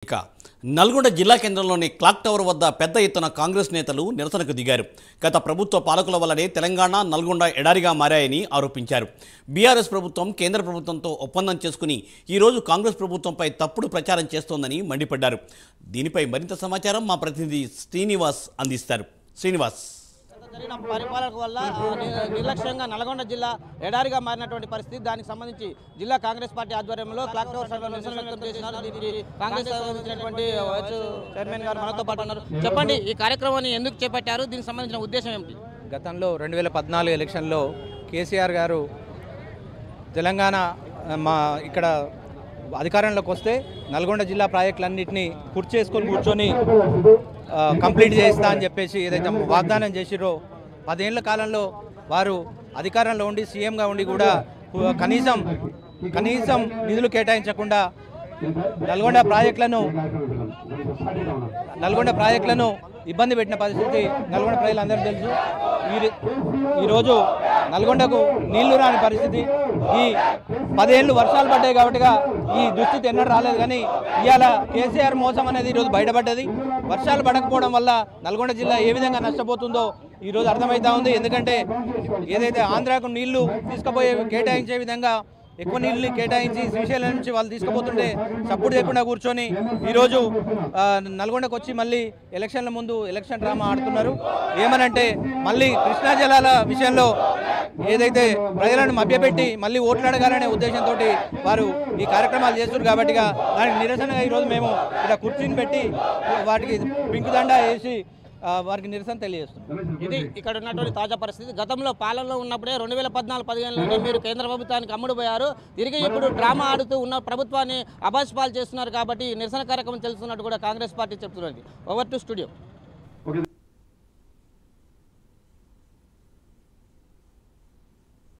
ఇక నల్గొండ జిల్లా కేంద్రంలోని క్లాక్ టవర్ వద్ద పెద్ద ఎత్తున కాంగ్రెస్ నేతలు నిరసనకు దిగారు. గత ప్రభుత్వ పాలకుల వల్లనే తెలంగాణ, నల్గొండ ఎడారిగా మారాయని ఆరోపించారు. బీఆర్ఎస్ ప్రభుత్వం కేంద్ర ప్రభుత్వంతో ఒప్పందం చేసుకుని ఈరోజు కాంగ్రెస్ ప్రభుత్వంపై తప్పుడు ప్రచారం చేస్తోందని మండిపడ్డారు. దీనిపై మరింత సమాచారం మా ప్రతినిధి శ్రీనివాస్ అందిస్తారు. శ్రీనివాస్, జరిగిన పరిపాలన వల్ల నిర్లక్ష్యంగా నల్గొండ జిల్లా ఎడారిగా మారినటువంటి పరిస్థితి, దానికి సంబంధించి జిల్లా కాంగ్రెస్ పార్టీ ఆధ్వర్యంలో క్లాక్ టవర్ సభలో నిరసన వ్యక్తం చేసినారు. దీనికి కాంగ్రెస్ సంబంధించినటువంటి చైర్మన్ గారు మనతో పాటు ఉన్నారు. చెప్పండి, ఈ కార్యక్రమాన్ని ఎందుకు చేపట్టారు, దీనికి సంబంధించిన ఉద్దేశం ఏమిటి? గతంలో 2014 ఎలక్షన్లో కేసీఆర్ గారు తెలంగాణ ఇక్కడ అధికారంలోకి వస్తే నల్గొండ జిల్లా ప్రాజెక్టులన్నింటినీ పూర్తి చేసుకొని కూర్చొని కంప్లీట్ చేస్తా అని చెప్పేసి ఏదైతే వాగ్దానం చేసిరో 10 ఏళ్ల కాలంలో వారు అధికారంలో ఉండి సీఎంగా ఉండి కూడా కనీసం నిధులు కేటాయించకుండా నల్గొండ ప్రాజెక్టులను ఇబ్బంది పెట్టిన పరిస్థితి నల్గొండ ప్రజలందరూ తెలుసు. ఈరోజు నల్గొండకు నీళ్లు రాని పరిస్థితి. ఈ 10 ఏళ్ళు వర్షాలు పడ్డాయి కాబట్టిగా ఈ దుస్థితి ఎన్నడూ రాలేదు. కానీ ఇవాళ కేసీఆర్ మోసం అనేది ఈరోజు బయటపడ్డది. వర్షాలు పడకపోవడం వల్ల నల్గొండ జిల్లా ఏ విధంగా నష్టపోతుందో ఈరోజు అర్థమవుతా ఉంది. ఎందుకంటే ఏదైతే ఆంధ్రాకు నీళ్లు కేటాయించే విధంగా ఎక్కువ నీళ్ళని కేటాయించి శ్రీశైలం నుంచి వాళ్ళు తీసుకుపోతుంటే సపోర్ట్ చేయకుండా కూర్చొని ఈరోజు నల్గొండకు వచ్చి మళ్ళీ ఎలక్షన్ల ముందు ఎలక్షన్ డ్రామా ఆడుతున్నారు. ఏమనంటే మళ్ళీ కృష్ణా జలాల విషయంలో ఏదైతే ప్రజలను మభ్యపెట్టి మళ్ళీ ఓట్లు అడగాలనే ఉద్దేశంతో వారు ఈ కార్యక్రమాలు చేస్తున్నారు. కాబట్టి దానికి నిరసనగా ఈరోజు మేము ఇలా కుర్చీని పెట్టి వాటికి పింక్ దండా వేసి వారికి నిరసన తెలియజేస్తున్నాం. ఇది ఇక్కడ ఉన్నటువంటి తాజా పరిస్థితి. గతంలో పాలనలో ఉన్నప్పుడే 2014-15లోనే మీరు కేంద్ర ప్రభుత్వానికి అమ్ముడుపోయారు. తిరిగి ఇప్పుడు డ్రామా ఆడుతూ ఉన్న ప్రభుత్వాన్ని అబాస్పాలు చేస్తున్నారు. కాబట్టి నిరసన కార్యక్రమం తెలుస్తున్నట్టు కూడా కాంగ్రెస్ పార్టీ చెప్తున్నది. Over to studio.